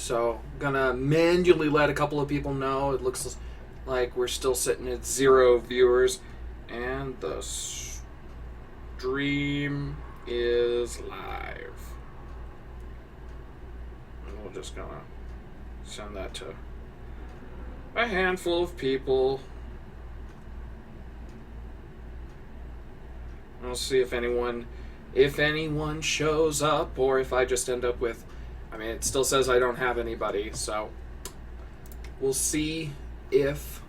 So, gonna manually let a couple of people know. It looks like we're still sitting at 0 viewers. And the stream is live. And we're just gonna send that to a handful of people. We'll see if anyone shows up, or if I just end up with, I mean, it still says I don't have anybody, so we'll see if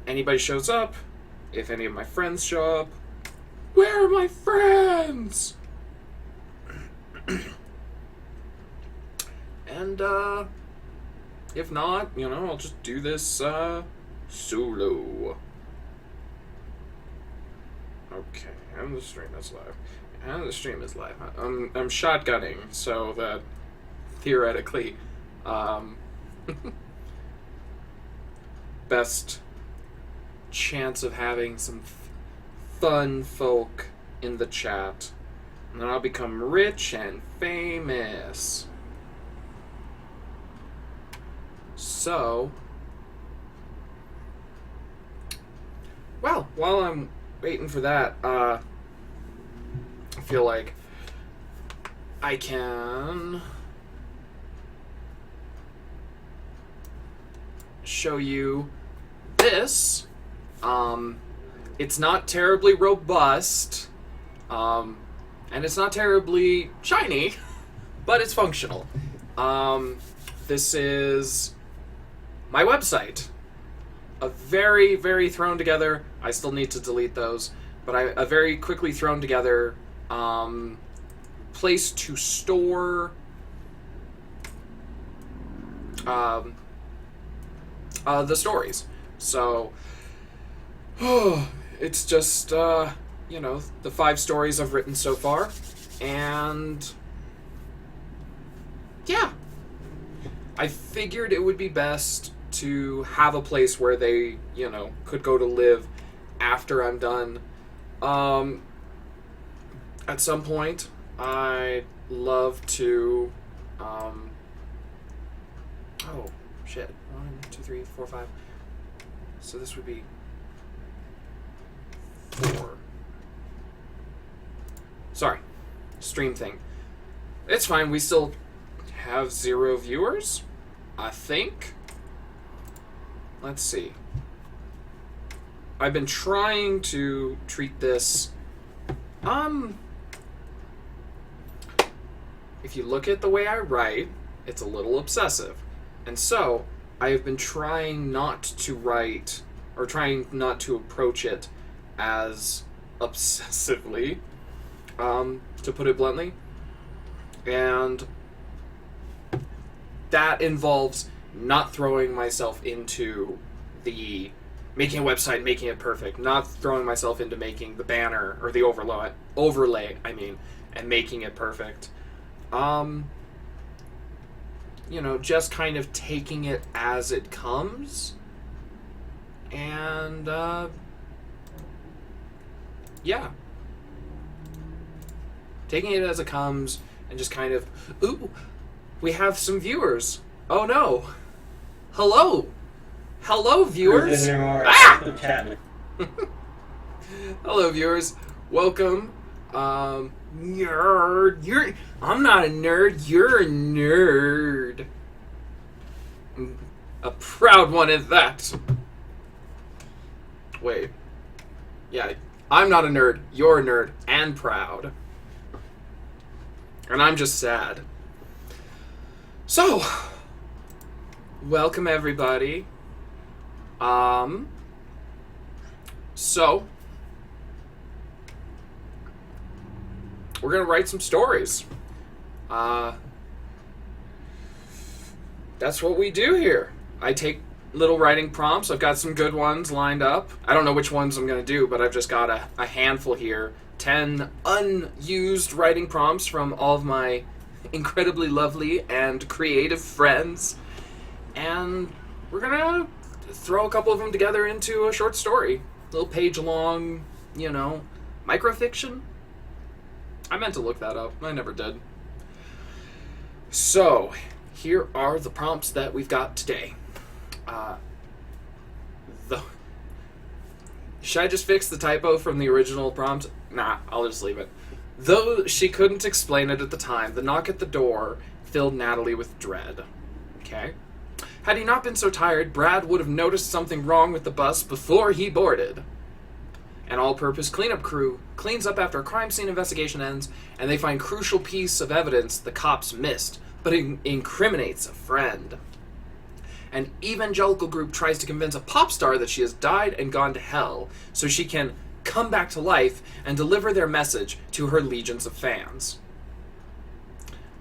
anybody shows up, if any of my friends show up. Where are my friends? And, if not, I'll just do this, solo. Okay, and the stream is live. I'm shotgunning, so that theoretically, best chance of having some fun folk in the chat. And then I'll become rich and famous. So, well, while I'm waiting for that, I feel like I can show you this. It's not terribly robust, and it's not terribly shiny, but it's functional. This is my website. A very, very thrown together, I still need to delete those, but a very quickly thrown together place to store the stories. So, it's just, the 5 stories I've written so far, and yeah. I figured it would be best to have a place where they, could go to live after I'm done. At some point, I'd love to, oh, shit. 1, 2, 3, 4, 5. So this would be 4. Sorry. Stream thing. It's fine. We still have 0 viewers, I think. Let's see. I've been trying to treat this, if you look at the way I write, it's a little obsessive. And so, I have been trying not to write, or trying not to approach it as obsessively, to put it bluntly. And that involves not throwing myself into the making a website, making it perfect, not throwing myself into making the banner or the overlay, and making it perfect. Just kind of taking it as it comes. And, yeah. Taking it as it comes and just kind of, ooh, we have some viewers. Oh no. Hello. Hello, viewers. Ah! Hello, viewers. Welcome. Nerd. I'm not a nerd. You're a nerd. A proud one at that. Wait. Yeah, I'm not a nerd. You're a nerd. And proud. And I'm just sad. So, welcome everybody. So, we're gonna write some stories. That's what we do here. I take little writing prompts. I've got some good ones lined up. I don't know which ones I'm gonna do, but I've just got a handful here. 10 unused writing prompts from all of my incredibly lovely and creative friends. And we're gonna throw a couple of them together into a short story. A little page-long, microfiction. I meant to look that up. I never did. So, here are the prompts that we've got today. Should I just fix the typo from the original prompt? Nah, I'll just leave it. Though she couldn't explain it at the time, the knock at the door filled Natalie with dread. Okay. Had he not been so tired, Brad would have noticed something wrong with the bus before he boarded. An all-purpose cleanup crew cleans up after a crime scene investigation ends, and they find crucial piece of evidence the cops missed, but it incriminates a friend. An evangelical group tries to convince a pop star that she has died and gone to hell, so she can come back to life and deliver their message to her legions of fans.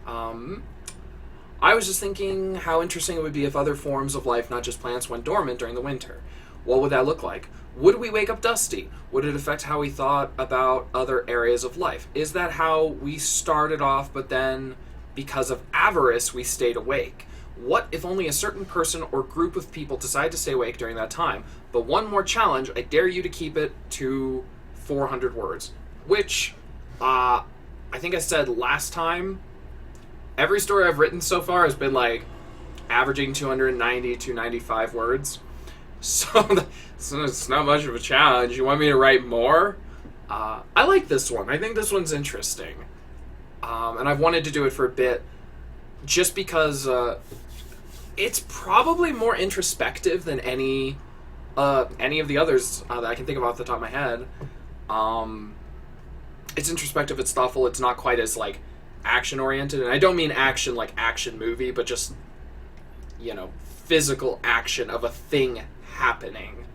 I was just thinking how interesting it would be if other forms of life, not just plants, went dormant during the winter. What would that look like? Would we wake up dusty? Would it affect how we thought about other areas of life? Is that how we started off, but then, because of avarice, we stayed awake? What if only a certain person or group of people decide to stay awake during that time? But one more challenge, I dare you to keep it to 400 words. Which, I think I said last time, every story I've written so far has been like averaging 290, 295 words. So it's not much of a challenge. You want me to write more? I like this one. I think this one's interesting. And I've wanted to do it for a bit just because it's probably more introspective than any of the others that I can think of off the top of my head. It's introspective, it's thoughtful, it's not quite as like action oriented, and I don't mean action like action movie, but just, you know, physical action of a thing happening.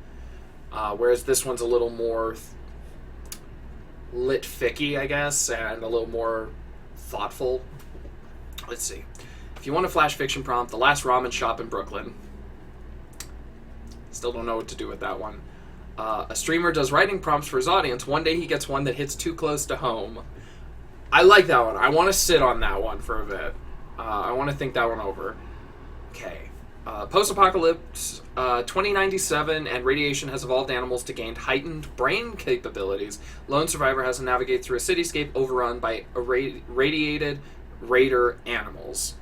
Whereas this one's a little more lit-ficky, I guess, and a little more thoughtful. Let's see. If you want a flash fiction prompt, the last ramen shop in Brooklyn. Still don't know what to do with that one. A streamer does writing prompts for his audience. One day he gets one that hits too close to home. I like that one. I want to sit on that one for a bit. I want to think that one over. Okay. Post-apocalypse, 2097, and radiation has evolved animals to gain heightened brain capabilities. Lone survivor has to navigate through a cityscape overrun by irradiated raider animals.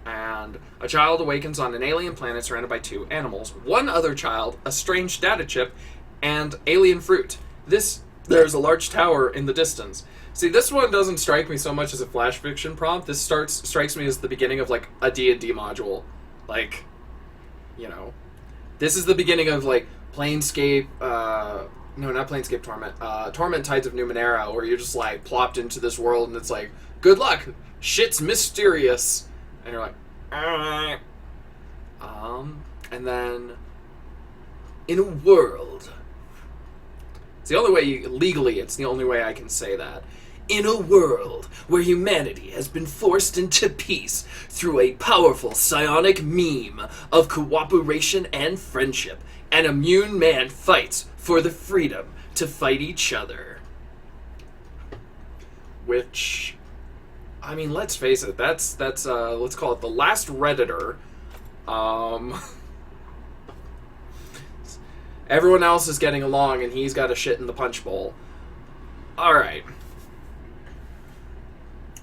And a child awakens on an alien planet surrounded by two animals. One other child, a strange data chip, and alien fruit. There's a large tower in the distance. See, this one doesn't strike me so much as a flash fiction prompt. This strikes me as the beginning of, like, a D&D module. Like, you know, this is the beginning of, like, Planescape, no, not Planescape Torment, Torment Tides of Numenera, where you're just, like, plopped into this world, and it's like, good luck, shit's mysterious, and you're like, and then, in a world, it's the only way, legally, it's the only way I can say that. In a world where humanity has been forced into peace through a powerful psionic meme of cooperation and friendship, an immune man fights for the freedom to fight each other. Which, I mean, let's face it, that's let's call it the last Redditor. Everyone else is getting along and he's got a shit in the punch bowl. Alright.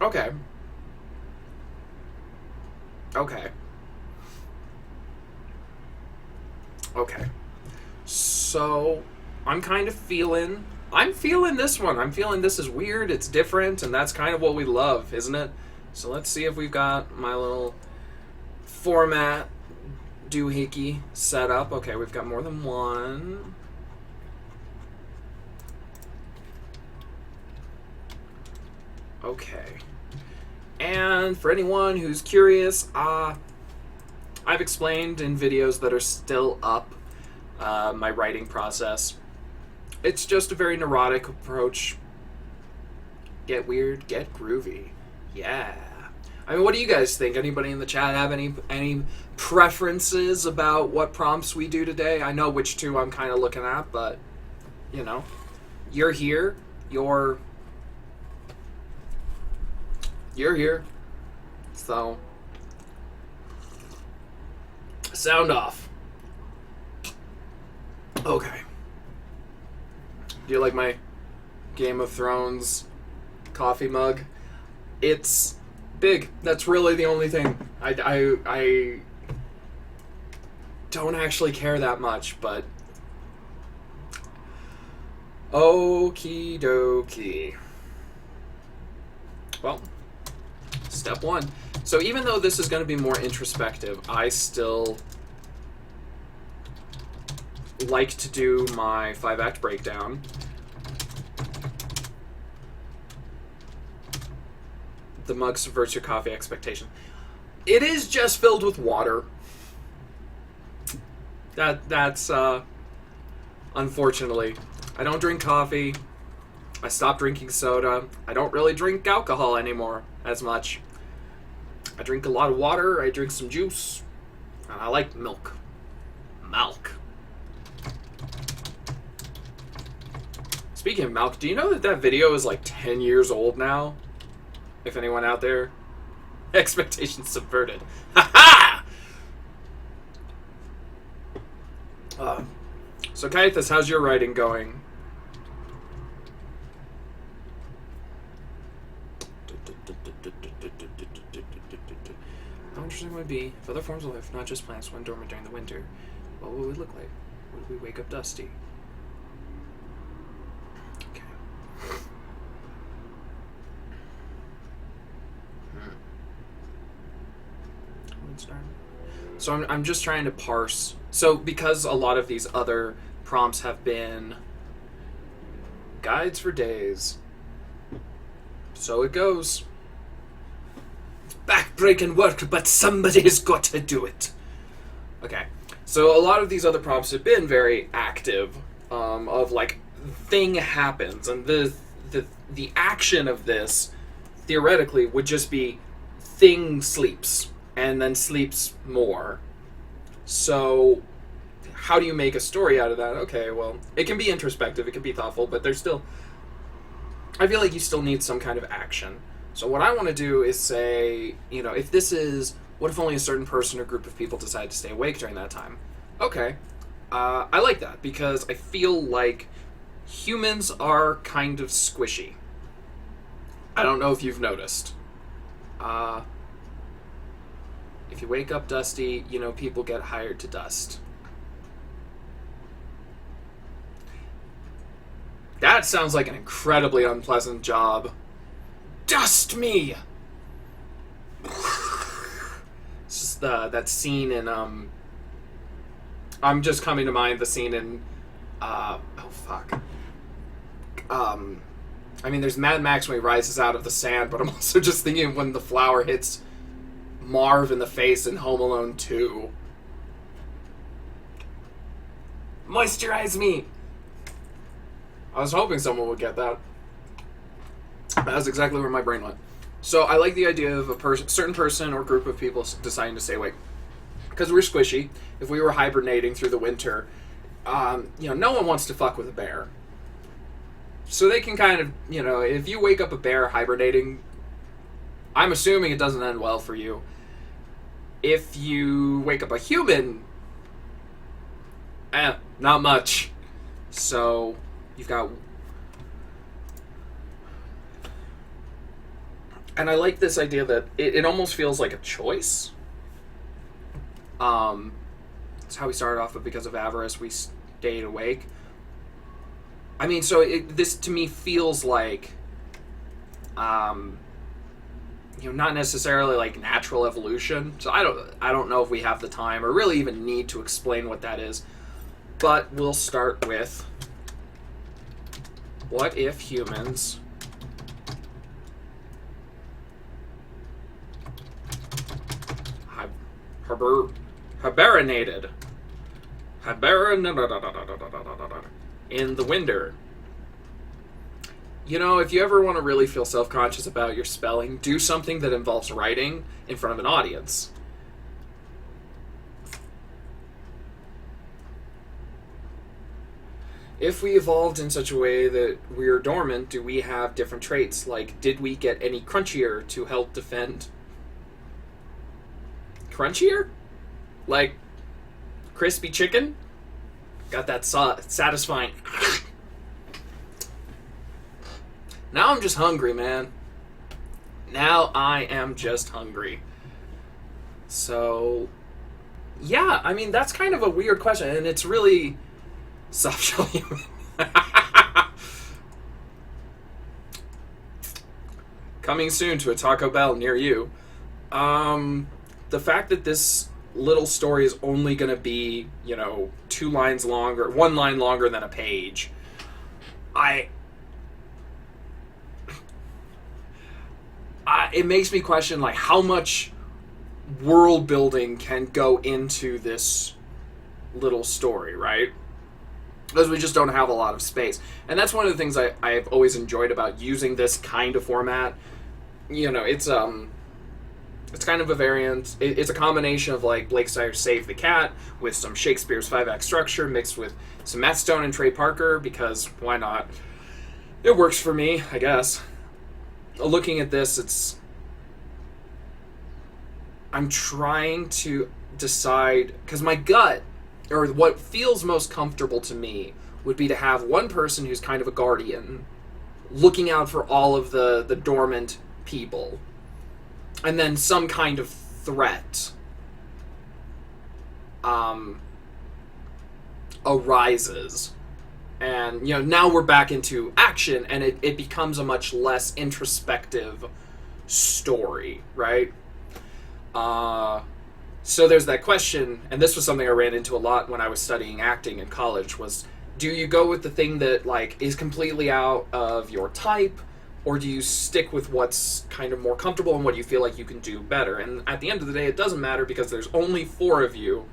Okay. So, I'm feeling this one. I'm feeling this is weird, it's different, and that's kind of what we love, isn't it? So let's see if we've got my little format doohickey set up. Okay, we've got more than one. Okay. And for anyone who's curious, I've explained in videos that are still up my writing process. It's just a very neurotic approach. Get weird, get groovy. Yeah. I mean, what do you guys think? Anybody in the chat have any preferences about what prompts we do today? I know which two I'm kind of looking at, but, you know, you're here. You're here. So, sound off. Okay. Do you like my Game of Thrones coffee mug? It's big. That's really the only thing I don't actually care that much, but okie dokie. Well, step one. So even though this is going to be more introspective, I still like to do my 5-act breakdown. The mug subverts your coffee expectation. It is just filled with water. That's unfortunately. I don't drink coffee. I stopped drinking soda. I don't really drink alcohol anymore as much. I drink a lot of water. I drink some juice. And I like milk. Milk. Speaking of milk, do you know that video is like 10 years old now? If anyone out there. Expectations subverted. Ha ha! So Caiaphas, how's your writing going? How interesting would it be if other forms of life, not just plants, went dormant during the winter? What would we look like? Would we wake up dusty? Okay. So I'm just trying to parse. So because a lot of these other prompts have been guides for days, so it goes. It's backbreaking work, but somebody's got to do it. Okay, so a lot of these other prompts have been very active, of like thing happens, and the action of this theoretically would just be thing sleeps. And then sleeps more. So, how do you make a story out of that? Okay, well, it can be introspective, it can be thoughtful, but there's still... I feel like you still need some kind of action. So what I want to do is say, you know, if this is... What if only a certain person or group of people decide to stay awake during that time? Okay. I like that, because I feel like humans are kind of squishy. I don't know if you've noticed. If you wake up dusty, you know, people get hired to dust. That sounds like an incredibly unpleasant job. Dust me! It's just that scene in, I'm just coming to mind the scene in, oh fuck. I mean, there's Mad Max when he rises out of the sand, but I'm also just thinking when the flower hits Marv in the face in Home Alone 2. Moisturize me! I was hoping someone would get that. That's exactly where my brain went. So I like the idea of a certain person or group of people deciding to stay awake. Because we're squishy. If we were hibernating through the winter, you know, no one wants to fuck with a bear. So they can kind of, you know, if you wake up a bear hibernating, I'm assuming it doesn't end well for you. If you wake up a human, not much. So, you've got... And I like this idea that it almost feels like a choice. That's how we started off, but because of avarice, we stayed awake. I mean, so this to me feels like... you know, not necessarily like natural evolution. So I don't know if we have the time or really even need to explain what that is. But we'll start with, what if humans hibernated in the winter? You know, if you ever want to really feel self-conscious about your spelling, do something that involves writing in front of an audience. If we evolved in such a way that we're dormant, do we have different traits? Like, did we get any crunchier to help defend? Crunchier? Like, crispy chicken? Got that satisfying... Now I'm just hungry, man. Now I am just hungry. So, yeah, I mean, that's kind of a weird question, and it's really soft-shell human. Coming soon to a Taco Bell near you. The fact that this little story is only going to be, 2 lines longer, 1 line longer than a page, it makes me question, like, how much world building can go into this little story, right? Because we just don't have a lot of space. And that's one of the things I've always enjoyed about using this kind of format. It's kind of a variant. It's a combination of, like, Blake Snyder's Save the Cat with some Shakespeare's 5-act structure mixed with some Matt Stone and Trey Parker, because why not? It works for me, I guess. Looking at this, I'm trying to decide, because my gut, or what feels most comfortable to me, would be to have one person who's kind of a guardian, looking out for all of the dormant people, and then some kind of threat arises. And, now we're back into action, and it becomes a much less introspective story, right? So there's that question, and this was something I ran into a lot when I was studying acting in college, was, do you go with the thing that, like, is completely out of your type, or do you stick with what's kind of more comfortable and what you feel like you can do better? And at the end of the day, it doesn't matter, because there's only 4 of you.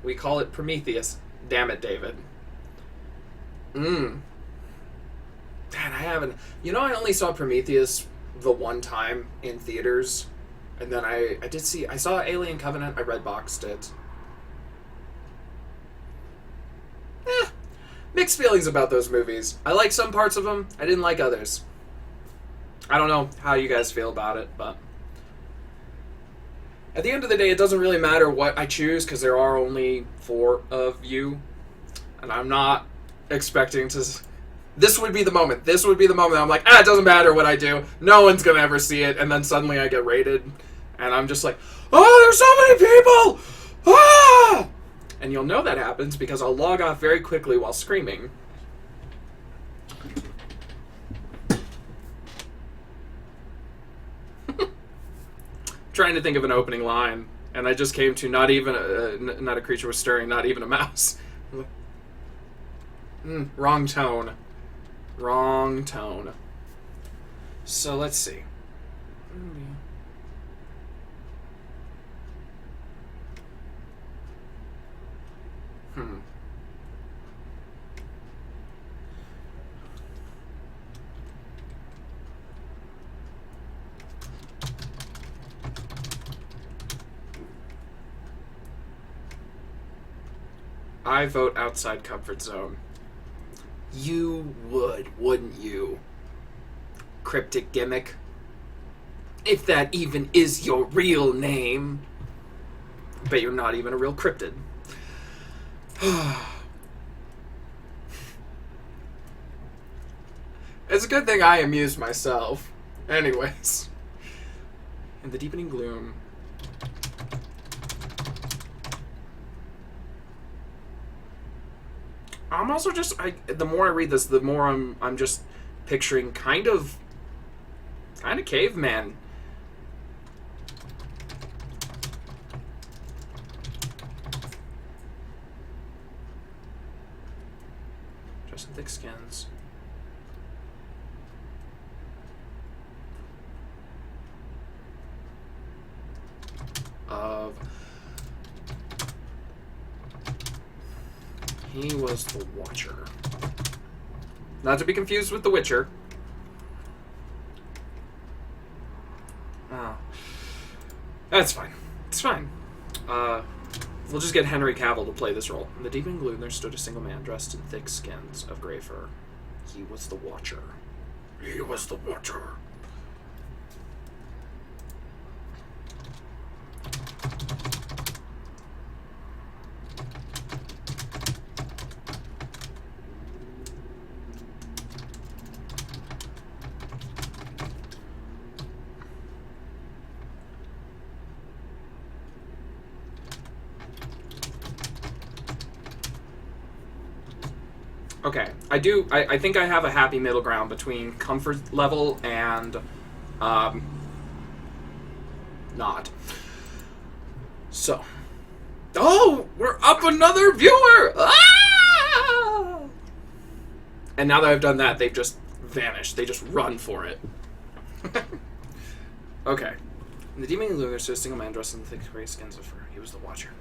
We call it Prometheus. Damn it, David. Man, I haven't... I only saw Prometheus the one time in theaters, and then I saw Alien Covenant. I red boxed it. Mixed feelings about those movies. I like some parts of them. I didn't like others. I don't know how you guys feel about it, but at the end of the day, it doesn't really matter what I choose, because there are only 4 of you, and I'm not expecting to... This would be the moment. I'm like, it doesn't matter what I do. No one's gonna ever see it, and then suddenly I get rated, and I'm just like, oh, there's so many people! Ah! And you'll know that happens because I'll log off very quickly while screaming. Trying to think of an opening line, and I just came to not even not a creature was stirring, not even a mouse. Wrong tone. Wrong tone. So let's see. I vote outside comfort zone. You would, wouldn't you? Cryptic gimmick. If that even is your real name. Bet you're not even a real cryptid. It's a good thing I amused myself. Anyways. In the deepening gloom. I'm also just, the more I read this, the more I'm just picturing kind of caveman. Dressed in thick skins. He was the Watcher. Not to be confused with The Witcher. Oh. That's fine. It's fine. We'll just get Henry Cavill to play this role. In the deepening gloom, there stood a single man dressed in thick skins of gray fur. He was the Watcher. He was the Watcher. Okay, I think I have a happy middle ground between comfort level and not. So, oh, we're up another viewer! Ah! And now that I've done that, they've just vanished. They just run for it. Okay. The demon lunar says a single man dressed in thick gray skins of fur. He was the Watcher.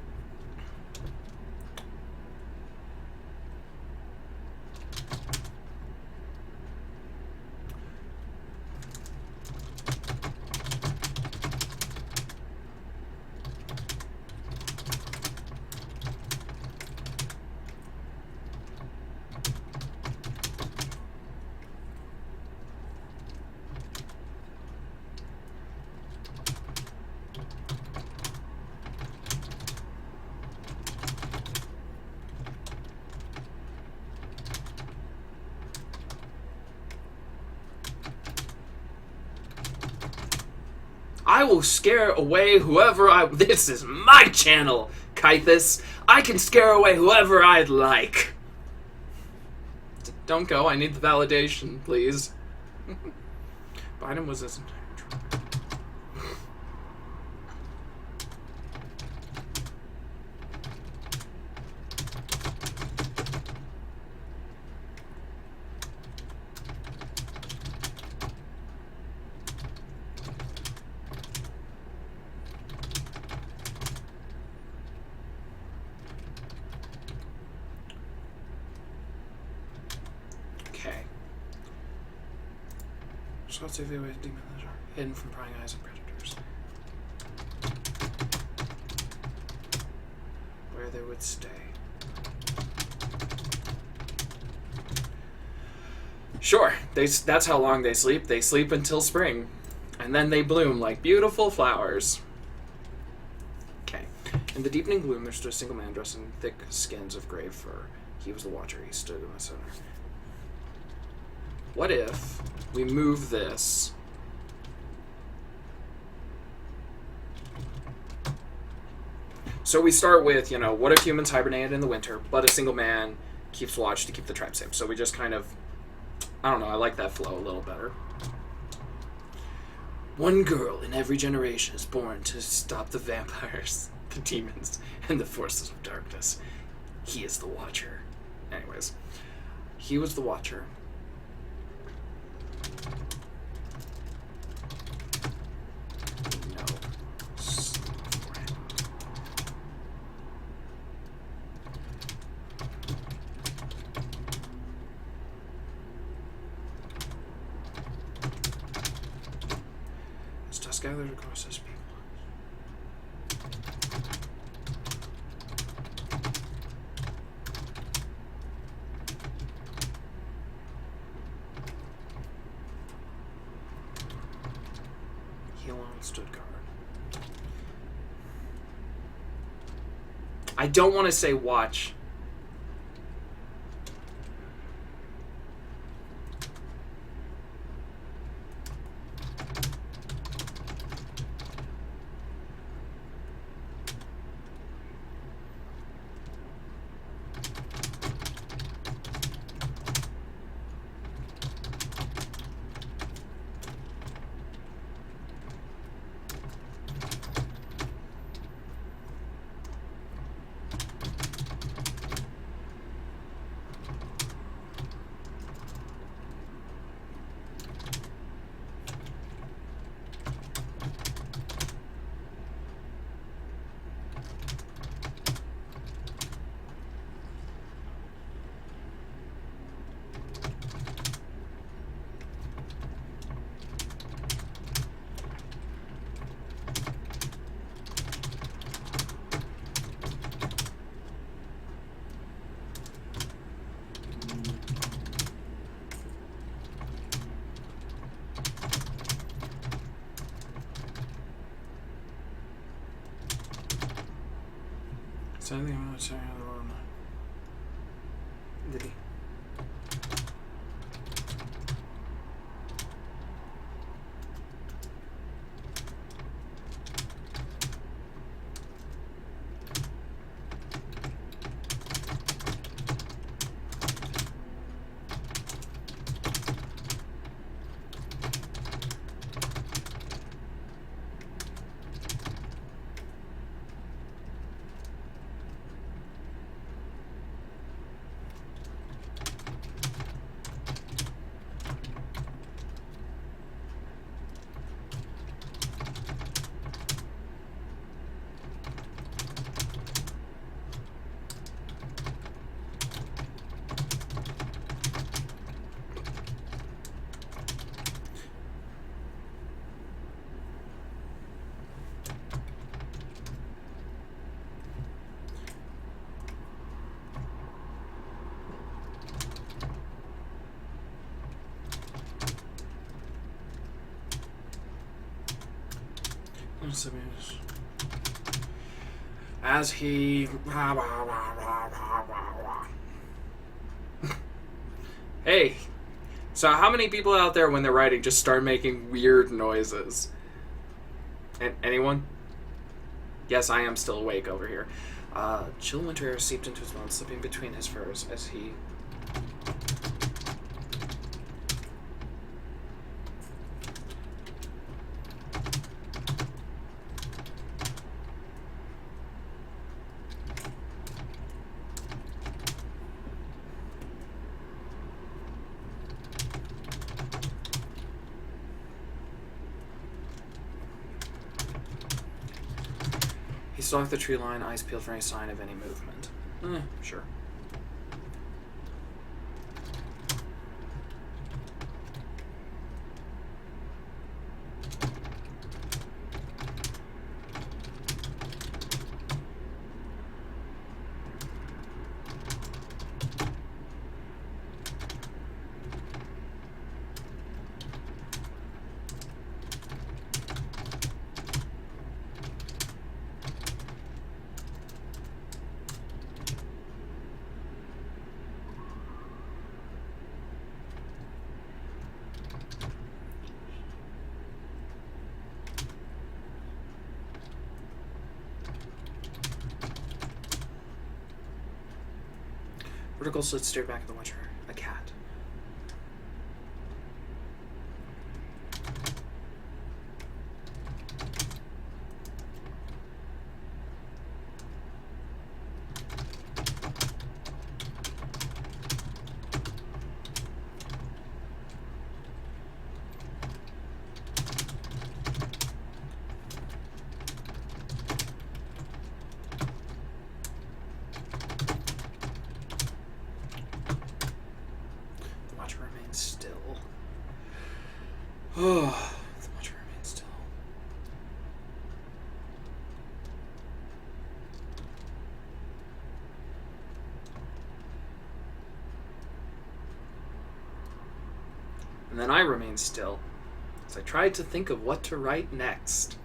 I will scare away whoever I... This is my channel, Kythus. I can scare away whoever I'd like. Don't go. I need the validation, please. Biden was his entire trouble. Shots of the way demons are hidden from prying eyes and predators. Where they would stay. Sure, that's how long they sleep. They sleep until spring. And then they bloom like beautiful flowers. Okay. In the deepening gloom, there stood a single man dressed in thick skins of gray fur. He was the Watcher. He stood in the center. What if we move this? So we start with, what if humans hibernate in the winter, but a single man keeps watch to keep the tribe safe? So we just kind of, I don't know, I like that flow a little better. One girl in every generation is born to stop the vampires, the demons, and the forces of darkness. He is the Watcher. Anyways, he was the Watcher. Gathered across his people. He alone stood guard. I don't want to say watch. Something I'm not saying on the wrong line. Did he? As he... Hey, so how many people out there when they're writing just start making weird noises? Anyone? Yes, I am still awake over here. Chill winter air seeped into his mouth, slipping between his furs as he... He stalked the tree line, eyes peeled for any sign of any movement. Sure. Vertical slit stared back at the watcher. A cat. Oh, the watcher remains still. And then I remained still, as I tried to think of what to write next.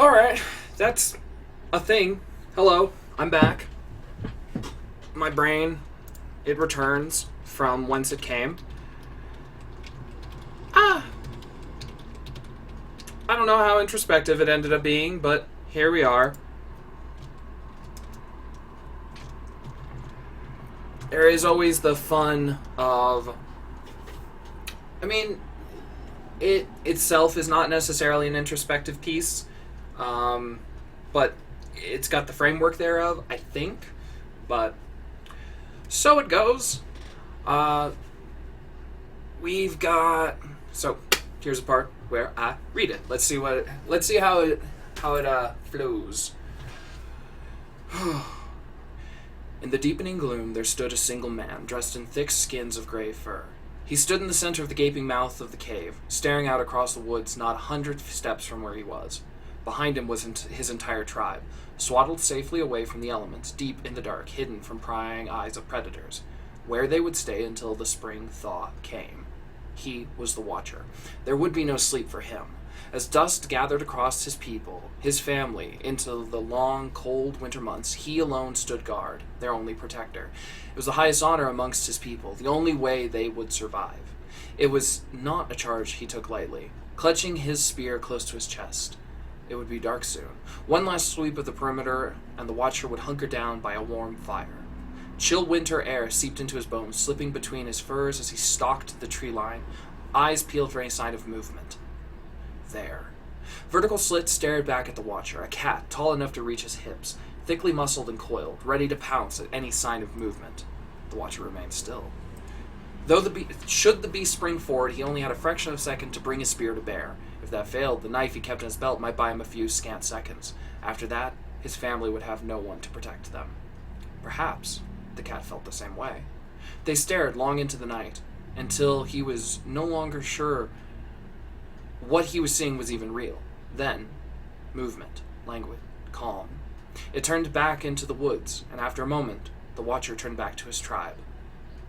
Alright, that's a thing. Hello, I'm back. My brain, it returns from whence it came. I don't know how introspective it ended up being, but here we are. There is always the fun of... I mean, it itself is not necessarily an introspective piece, but it's got the framework thereof, I think. But so it goes. We've got... So, here's a part where I read it. Let's see how it flows. In the deepening gloom, there stood a single man, dressed in thick skins of gray fur. He stood in the center of the gaping mouth of the cave, staring out across the woods not 100 steps from where he was. Behind him was his entire tribe, swaddled safely away from the elements, deep in the dark, hidden from prying eyes of predators, where they would stay until the spring thaw came. He was the Watcher. There would be no sleep for him. As dust gathered across his people, his family, into the long, cold winter months, he alone stood guard, their only protector. It was the highest honor amongst his people, the only way they would survive. It was not a charge he took lightly, clutching his spear close to his chest. It would be dark soon. One last sweep of the perimeter, and the Watcher would hunker down by a warm fire. Chill winter air seeped into his bones, slipping between his furs as he stalked the tree line, eyes peeled for any sign of movement. There. Vertical slits stared back at the Watcher, a cat tall enough to reach his hips, thickly muscled and coiled, ready to pounce at any sign of movement. The Watcher remained still. Should the beast spring forward, he only had a fraction of a second to bring his spear to bear. If that failed, the knife he kept in his belt might buy him a few scant seconds. After that, his family would have no one to protect them. Perhaps the cat felt the same way. They stared long into the night, until he was no longer sure what he was seeing was even real. Then, movement, languid, calm. It turned back into the woods, and after a moment, the Watcher turned back to his tribe.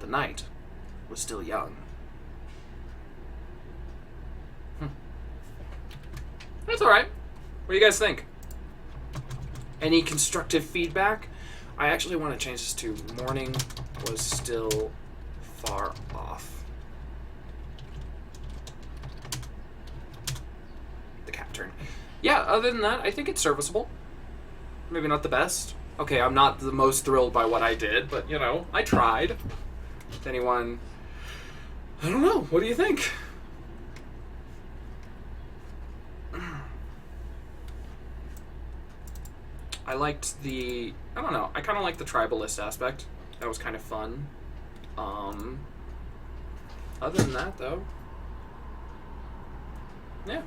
The night was still young. That's alright. What do you guys think? Any constructive feedback? I actually want to change this to morning was still far off. The cat turn. Yeah, other than that, I think it's serviceable. Maybe not the best. Okay, I'm not the most thrilled by what I did, but, you know, I tried. If anyone... I don't know. What do you think? I liked the... I don't know. I kind of like the tribalist aspect. That was kind of fun. Other than that, though... Yeah.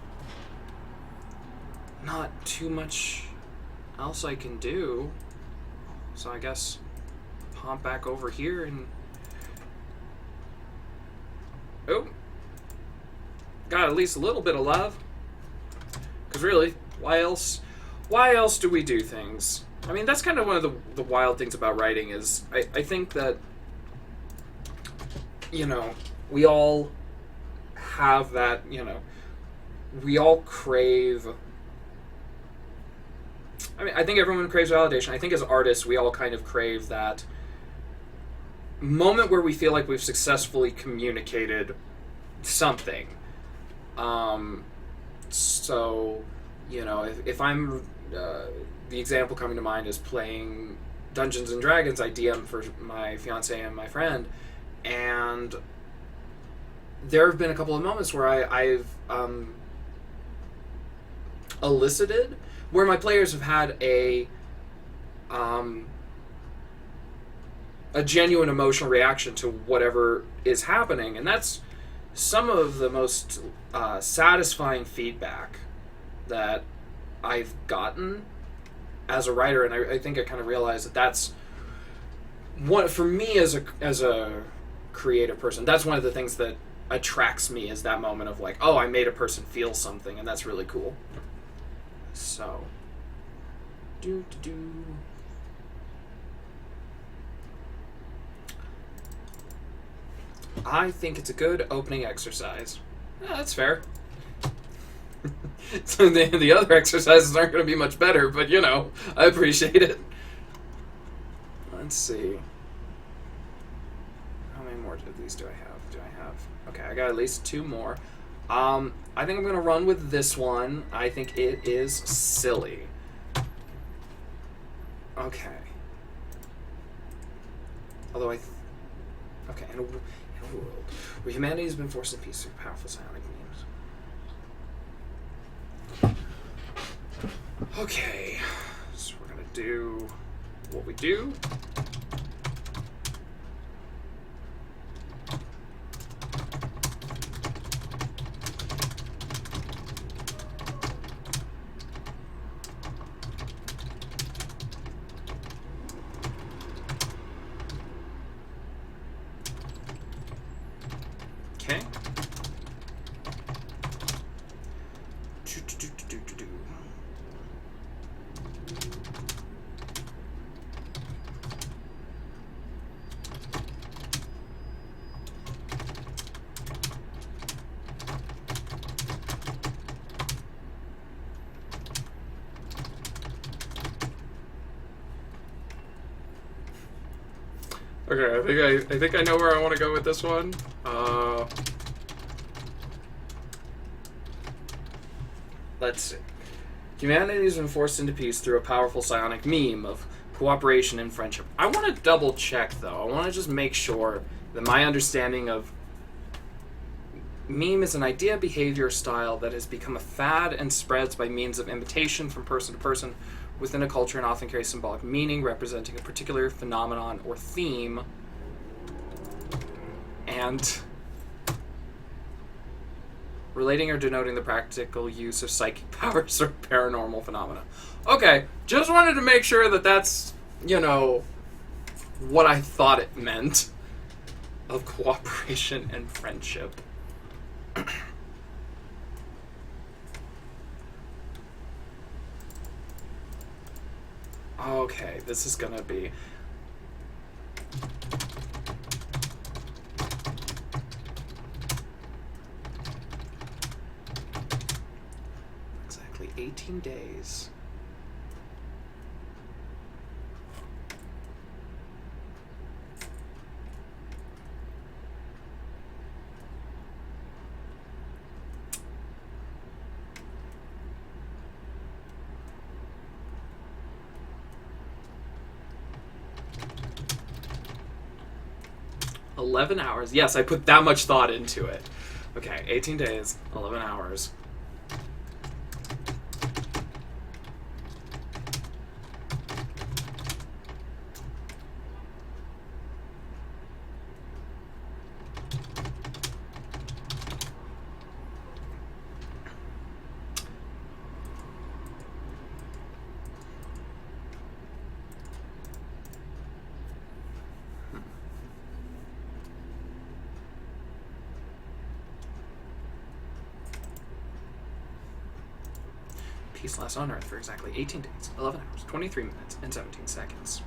Not too much else I can do. So I guess pop back over here and... Oh. Got at least a little bit of love. Because really, why else do we do things? I mean, that's kind of one of the wild things about writing is I think that, you know, we all have that, you know, we all crave... I mean, I think everyone craves validation. I think as artists, we all kind of crave that moment where we feel like we've successfully communicated something. So, you know, if I'm... the example coming to mind is playing Dungeons and Dragons. I DM for my fiance and my friend, and there have been a couple of moments where I've elicited, where my players have had a genuine emotional reaction to whatever is happening, and that's some of the most satisfying feedback that I've gotten as a writer, and I think I kind of realized that that's one for me as a creative person. That's one of the things that attracts me, is that moment of like, oh, I made a person feel something, and that's really cool. So, I think it's a good opening exercise. Yeah, that's fair. So the other exercises aren't going to be much better, but you know, I appreciate it. Let's see. How many more of these do I have? Okay, I got at least 2 more. I think I'm going to run with this one. I think it is silly. Okay. Although okay, in a world where humanity has been forced to peace through powerful psionic memes. Okay, so we're gonna do what we do. Okay. Okay, I think I know where I want to go with this one. Let's see. Humanity has been forced into peace through a powerful psionic meme of cooperation and friendship. I want to double check, though. I want to just make sure that my understanding of meme is an idea, behavior, style that has become a fad and spreads by means of imitation from person to person within a culture and often carries symbolic meaning representing a particular phenomenon or theme. And relating or denoting the practical use of psychic powers or paranormal phenomena. Okay, just wanted to make sure that that's, you know, what I thought it meant. Of cooperation and friendship. Okay, this is gonna be... exactly 18 days. $11 hours. Yes, I put that much thought into it. Okay, 18 days, 11 hours. Peace lasts on Earth for exactly 18 days, 11 hours, 23 minutes, and 17 seconds.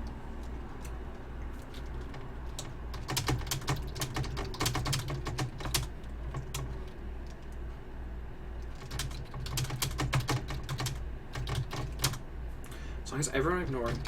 As long as everyone ignored...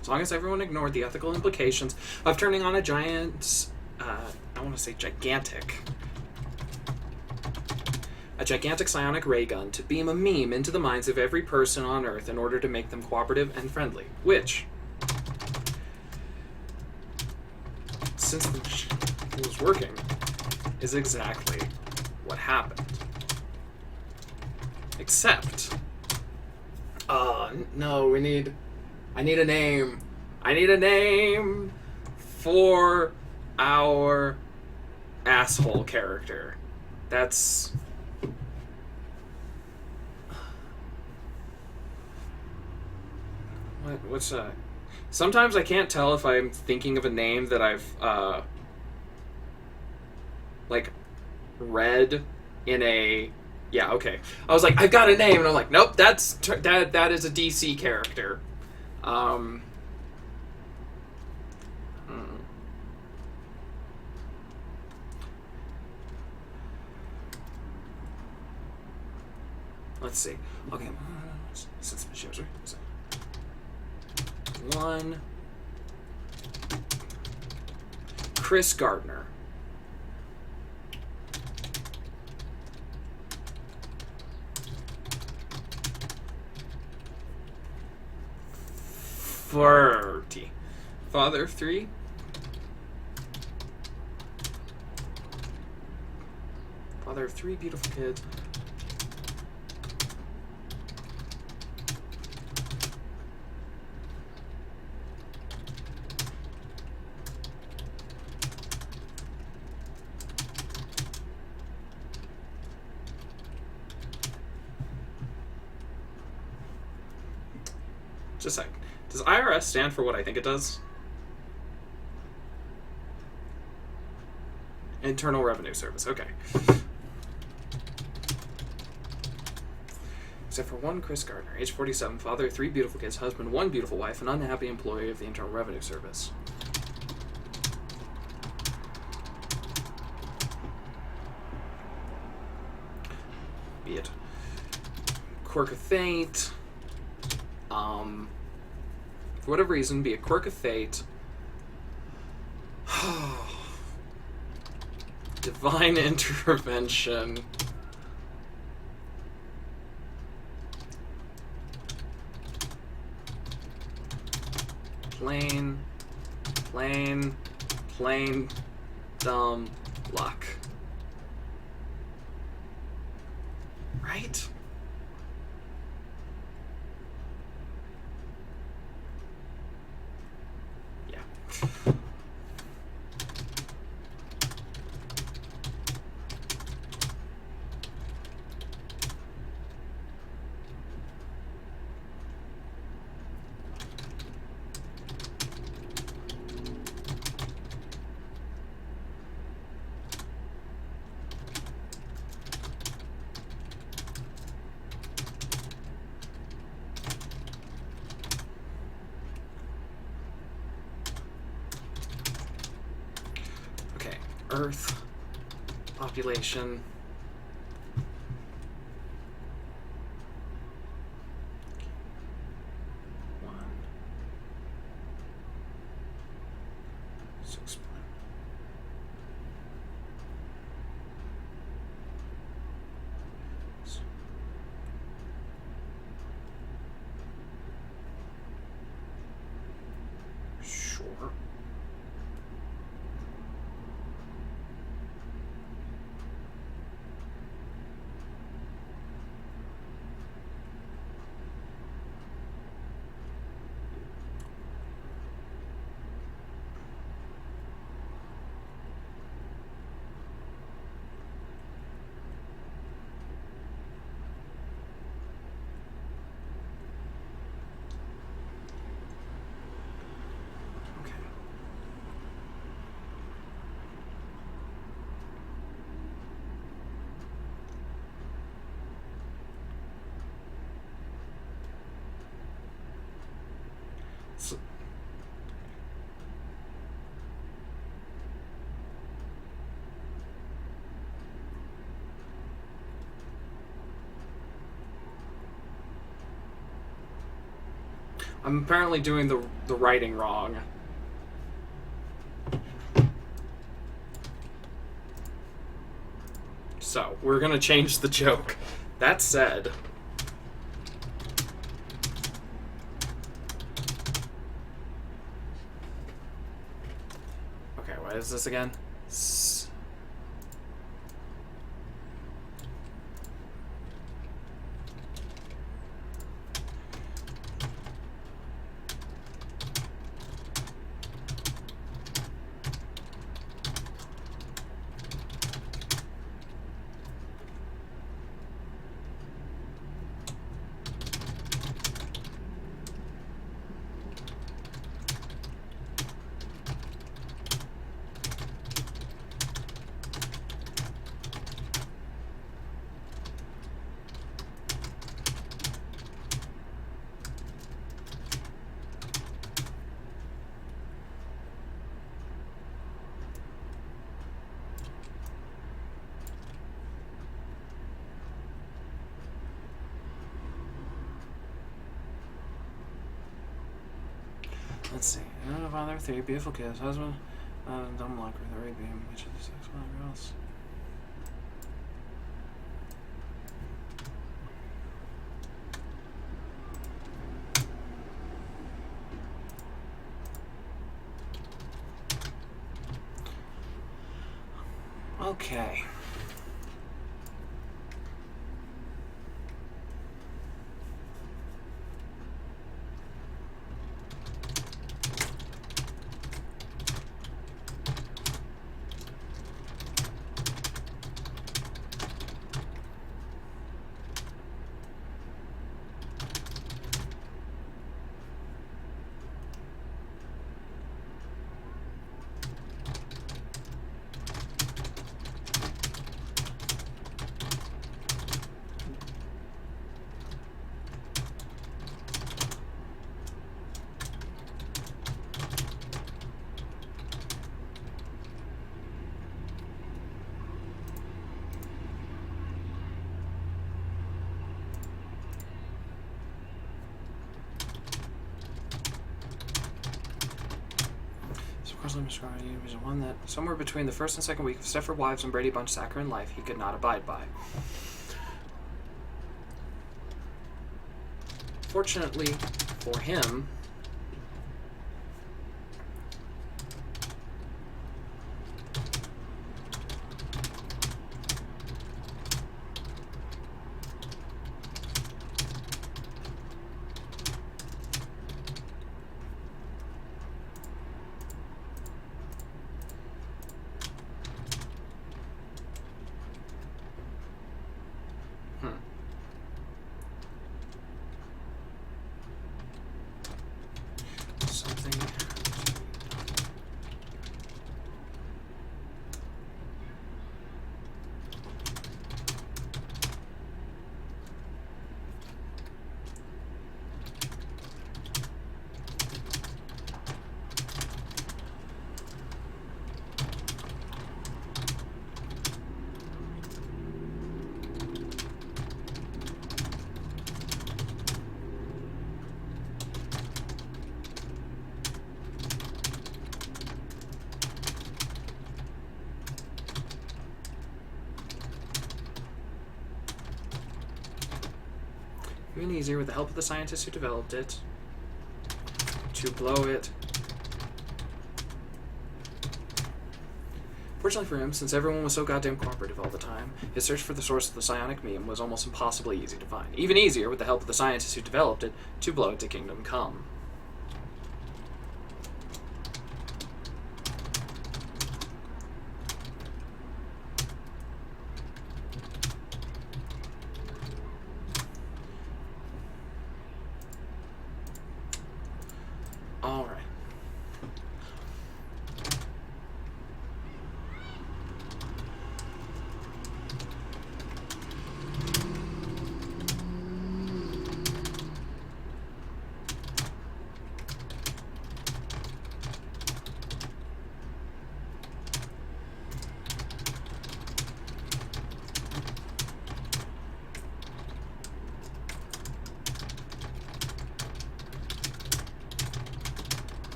As long as everyone ignored the ethical implications of turning on a giant, I want to say gigantic psionic ray gun to beam a meme into the minds of every person on Earth in order to make them cooperative and friendly, which, since it was working, is exactly what happened. Except, no, I need a name. I need a name for our asshole character. That's... What's sometimes I can't tell if I'm thinking of a name that I've like read in a... Yeah, okay. I was like, I've got a name, and I'm like, nope, that is a DC character. Let's see. Okay, since my shows right. One. Chris Gardner. Ferty. Father of three. Father of three beautiful kids. Just a sec. Does IRS stand for what I think it does? Internal Revenue Service. Okay. Except for one Chris Gardner, age 47, father of three beautiful kids, husband, one beautiful wife, an unhappy employee of the Internal Revenue Service. Be it quirk of fate. For whatever reason, be a quirk of fate. Divine intervention. Plain, dumb luck. Right? Yeah. Earth population. One. 6 point. Sure. So, I'm apparently doing the writing wrong. So, we're gonna change the joke. That said... Okay, what is this again? Let's see. Father, 3 beautiful kids, husband, dumb luck with a ray beam, which is 6 girls. Okay. He was one that somewhere between the first and second week of Stepford Wives and Brady Bunch saccharine life he could not abide by. Fortunately for him, even easier with the help of the scientists who developed it to blow it. Fortunately for him, since everyone was so goddamn cooperative all the time, his search for the source of the psionic meme was almost impossibly easy to find. Even easier with the help of the scientists who developed it to blow it to Kingdom Come.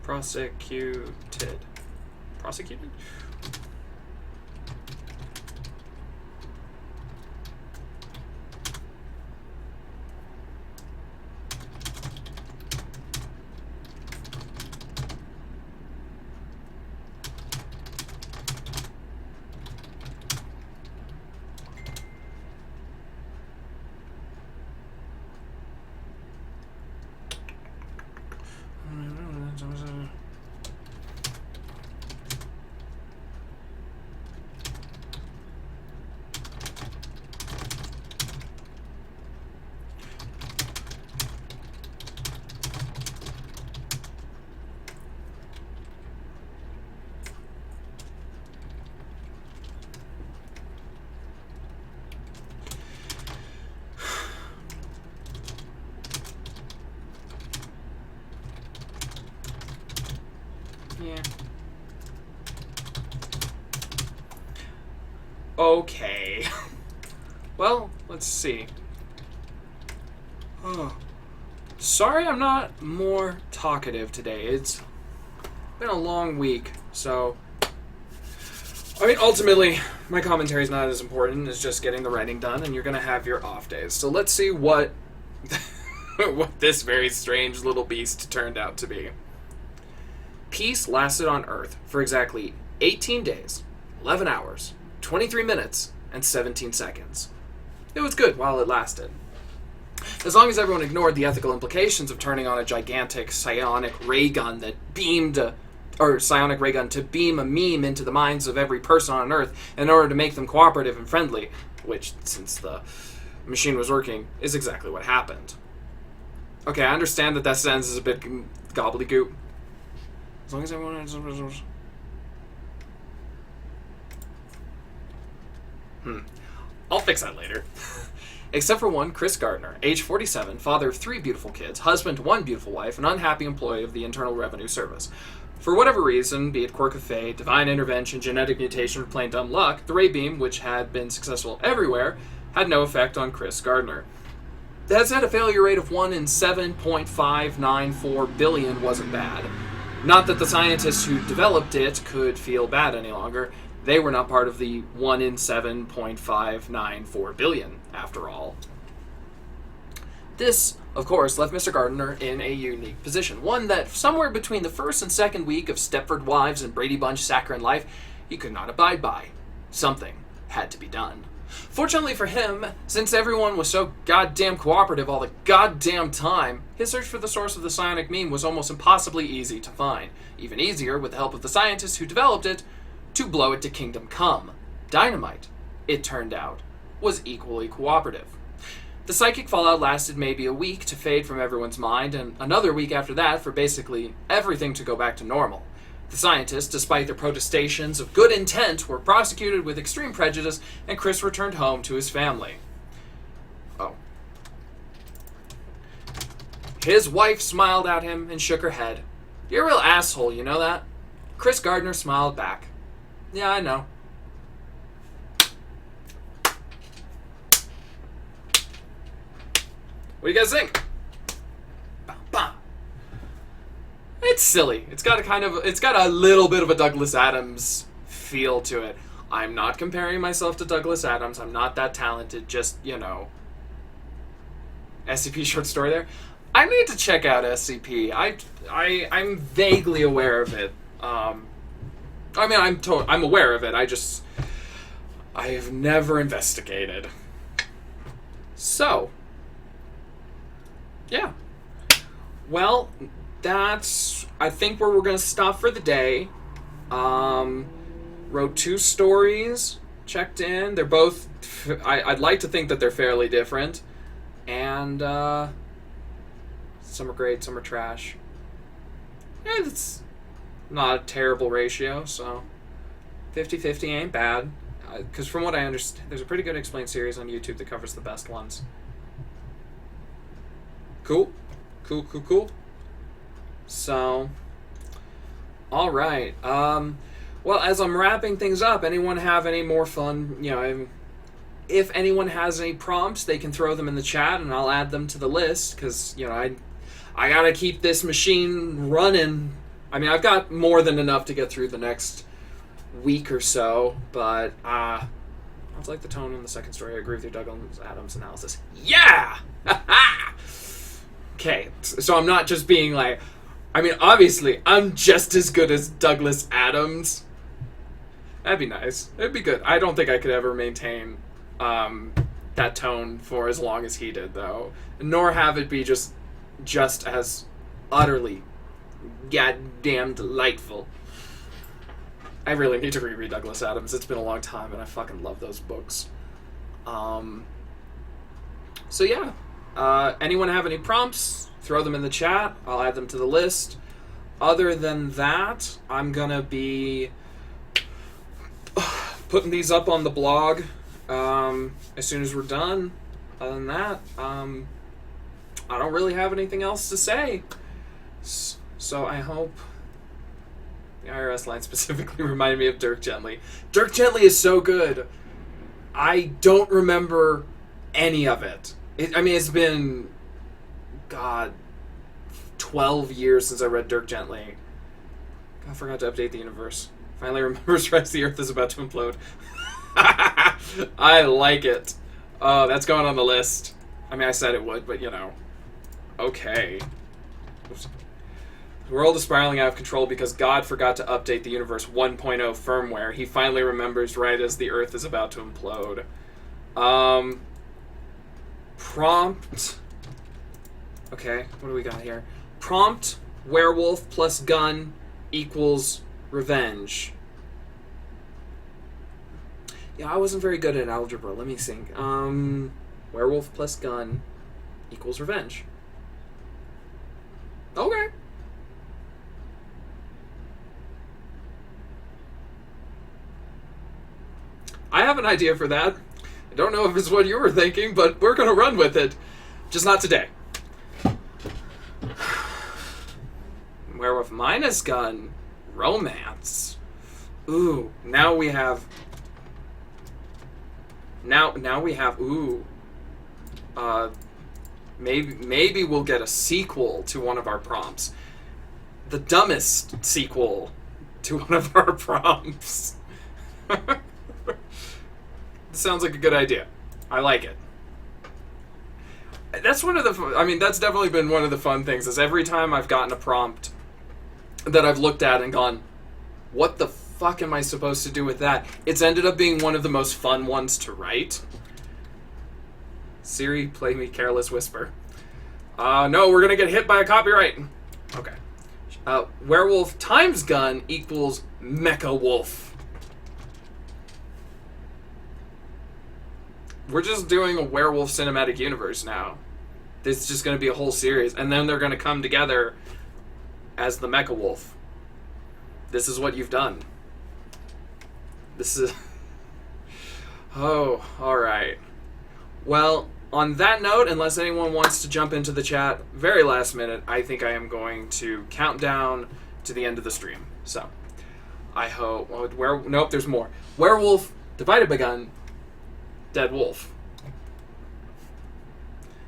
Prosecuted. Prosecuted? Yeah. Okay. Well, let's see. Oh. Sorry I'm not more talkative today. It's been a long week, so... I mean, ultimately, my commentary is not as important as just getting the writing done, and you're going to have your off days. So let's see what what this very strange little beast turned out to be. Peace lasted on Earth for exactly 18 days, 11 hours, 23 minutes, and 17 seconds. It was good while it lasted. As long as everyone ignored the ethical implications of turning on a gigantic psionic ray gun that psionic ray gun to beam a meme into the minds of every person on Earth in order to make them cooperative and friendly, which, since the machine was working, is exactly what happened. Okay, I understand that sentence is a bit gobbledygook. As long as everyone... I'll fix that later. Except for one, Chris Gardner, age 47, father of 3 beautiful kids, husband to 1 beautiful wife, an unhappy employee of the Internal Revenue Service. For whatever reason, be it quirk of fate, divine intervention, genetic mutation, or plain dumb luck, the ray beam, which had been successful everywhere, had no effect on Chris Gardner. That said, a failure rate of 1 in 7.594 billion wasn't bad. Not that the scientists who developed it could feel bad any longer. They were not part of the 1 in 7.594 billion, after all. This, of course, left Mr. Gardner in a unique position. One that, somewhere between the first and second week of Stepford Wives and Brady Bunch saccharine life, he could not abide by. Something had to be done. Fortunately for him, since everyone was so goddamn cooperative all the goddamn time, his search for the source of the psionic meme was almost impossibly easy to find. Even easier, with the help of the scientists who developed it, to blow it to kingdom come. Dynamite, it turned out, was equally cooperative. The psychic fallout lasted maybe a week to fade from everyone's mind, and another week after that for basically everything to go back to normal. The scientists, despite their protestations of good intent, were prosecuted with extreme prejudice, and Chris returned home to his family. Oh. His wife smiled at him and shook her head. You're a real asshole, you know that? Chris Gardner smiled back. Yeah, I know. What do you guys think? Bah, bah. It's silly. It's got a little bit of a Douglas Adams feel to it. I'm not comparing myself to Douglas Adams. I'm not that talented. Just, SCP short story there. I need to check out SCP. I'm vaguely aware of it. I'm aware of it. I have never investigated. So, yeah. Well, that's, I think, where we're going to stop for the day. Wrote 2 stories, checked in. They're both, I'd like to think that they're fairly different. And, some are great, some are trash. And it's not a terrible ratio, so 50-50 ain't bad. Because from what I understand, there's a pretty good explained series on YouTube that covers the best ones. Cool. So, alright. Well, as I'm wrapping things up, anyone have any more fun, if anyone has any prompts, they can throw them in the chat and I'll add them to the list, because, I gotta keep this machine running. I mean, I've got more than enough to get through the next week or so, but, I like the tone in the second story. I agree with your Douglas Adams analysis. Yeah! Okay, so I'm not just being like, obviously, I'm just as good as Douglas Adams. That'd be nice. It'd be good. I don't think I could ever maintain that tone for as long as he did, though. Nor have it be just as utterly goddamn delightful. I really need to reread Douglas Adams. It's been a long time, and I fucking love those books. So yeah. Anyone have any prompts? Throw them in the chat. I'll add them to the list. Other than that, I'm gonna be putting these up on the blog as soon as we're done. Other than that, I don't really have anything else to say. So I hope The IRS line specifically reminded me of Dirk Gently. Dirk Gently is so good. I don't remember any of it. It's been, God, 12 years since I read Dirk Gently. I forgot to update the universe. Finally remembers Rise the Earth is about to implode. I like it. Oh, that's going on the list. I mean, I said it would, but you know. Okay. Oops. The world is spiraling out of control because God forgot to update the universe 1.0 firmware. He finally remembers right as the Earth is about to implode. Prompt. Okay, what do we got here? Prompt, werewolf plus gun equals revenge. Yeah, I wasn't very good at algebra. Let me think. Werewolf plus gun equals revenge. Okay. I have an idea for that. I don't know if it's what you were thinking, but we're going to run with it. Just not today. Werewolf minus gun. Romance. Ooh, now we have... Now we have... Ooh. Maybe we'll get a sequel to one of our prompts. The dumbest sequel to one of our prompts. Sounds like a good idea. I like it. That's one of the... I mean, that's definitely been one of the fun things, is every time I've gotten a prompt that I've looked at and gone, what the fuck am I supposed to do with that? It's ended up being one of the most fun ones to write. Siri, play me Careless Whisper. No, we're gonna get hit by a copyright. Okay. Werewolf times gun equals mecha wolf. We're just doing a werewolf cinematic universe now. This is just going to be a whole series. And then they're going to come together as the Mecha Wolf. This is what you've done. This is... Oh, alright. Well, on that note, unless anyone wants to jump into the chat, very last minute, I think I am going to count down to the end of the stream. So, I hope... Nope, there's more. Werewolf divided by gun. Dead wolf.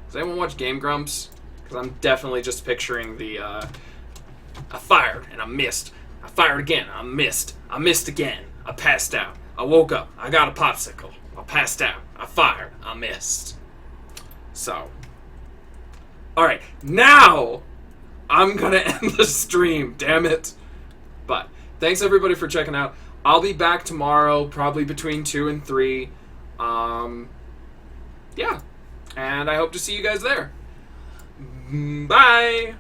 Does anyone watch Game Grumps? Because I'm definitely just picturing the, I fired and I missed. I fired again, I missed. I missed again. I passed out. I woke up. I got a popsicle. I passed out. I fired. I missed. So. Alright, now I'm gonna end the stream, damn it. But, thanks everybody for checking out. I'll be back tomorrow, probably between 2 and 3. Yeah. And I hope to see you guys there. Bye!